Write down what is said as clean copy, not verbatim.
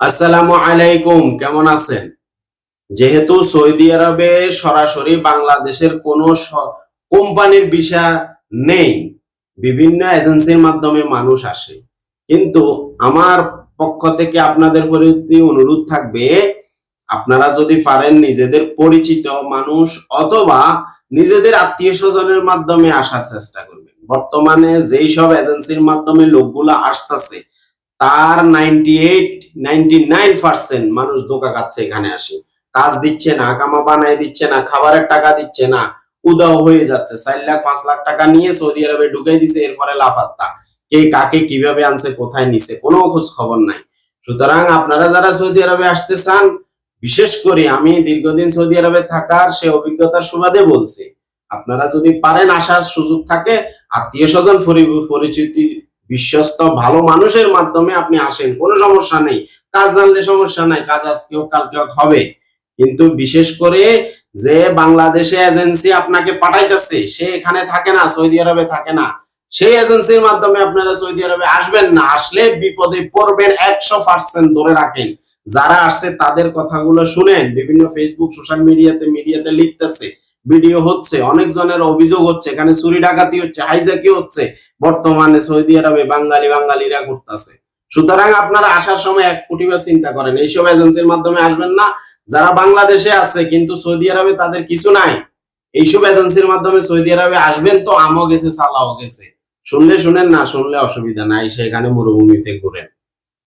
আসসালামু আলাইকুম, কেমন আছেন? যেহেতু সৌদি আরবে সরাসরি বাংলাদেশের কোনো কোম্পানির ভিসা নেই, বিভিন্ন এজেন্সির মাধ্যমে মানুষ আসে। কিন্তু আমার পক্ষ থেকে আপনাদের প্রতি অনুরোধ থাকবে, আপনারা যদি পারেন নিজেদের পরিচিত মানুষ অথবা নিজেদের আত্মীয় স্বজনের মাধ্যমে আসার চেষ্টা করবেন। বর্তমানে যেই সব এজেন্সির মাধ্যমে লোকগুলা আসতেছে তার 99% মানুষ ধোঁকা খাচ্ছে। এখানে আসে, কাজ দিচ্ছে না, কামা বানায় দিচ্ছে না, খাবারের টাকা দিচ্ছে না, উদাও হয়ে যাচ্ছে। 4 লাখ 5 লাখ টাকা নিয়ে সৌদি আরবে ঢুকাই দিছে, এরপরে লাফাত্তা। কে কাকে কিভাবে আনছে, কোথায় নিছে, কোনো খোঁজ খবর নাই। সুতরাং আপনারা যারা সৌদি আরবে আসতে চান, বিশেষ করে আমি দীর্ঘদিন সৌদি আরবে থাকার সে অভিজ্ঞতার সুবাদে বলছি, আপনারা যদি পারেন আসার সুযোগ থাকে, আত্মীয় স্বজন পরিচিতি বিশ্বস্ত ভালো মানুষের মাধ্যমে আপনি আসেন, কোনো সমস্যা নেই। কাজ জানলে সমস্যা নাই, কাজ আজকেও কালকেও হবে। কিন্তু বিশেষ করে যে বাংলাদেশে এজেন্সি আপনাকে পাঠাইতেছে, সে এখানে থাকে না, সৌদি আরবে থাকে না, সেই এজেন্সির মাধ্যমে আপনারা সৌদি আরবে আসবেন না। আসলে বিপদে পড়বেন 100% ধরে রাখেন। যারা আসছে তাদের কথাগুলো শুনেন, বিভিন্ন ফেসবুক সোশ্যাল মিডিয়াতে লিখতেছে, ভিডিও হচ্ছে, অনেকজনের অভিযোগ হচ্ছে এখানে চুরি ডাকাতি হচ্ছে, হাইজ্যাকি হচ্ছে। বর্তমানে সৌদি আরবে বাঙালিরা করতেছে। সুতরাং আপনারা আসার সময় 1 কোটি বার চিন্তা করেন, এইসব এজেন্সির মাধ্যমে আসবেন না। যারা বাংলাদেশে আছে কিন্তু সৌদি আরবে তাদের কিছু নাই, এইসব এজেন্সির মাধ্যমে সৌদি আরবে আসবেন তো আমও গেছে, সালাও গেছে। শুনলে শুনেন, না শুনলে অসুবিধা নাই, সেখানে মরুভূমিতে ঘুরেন।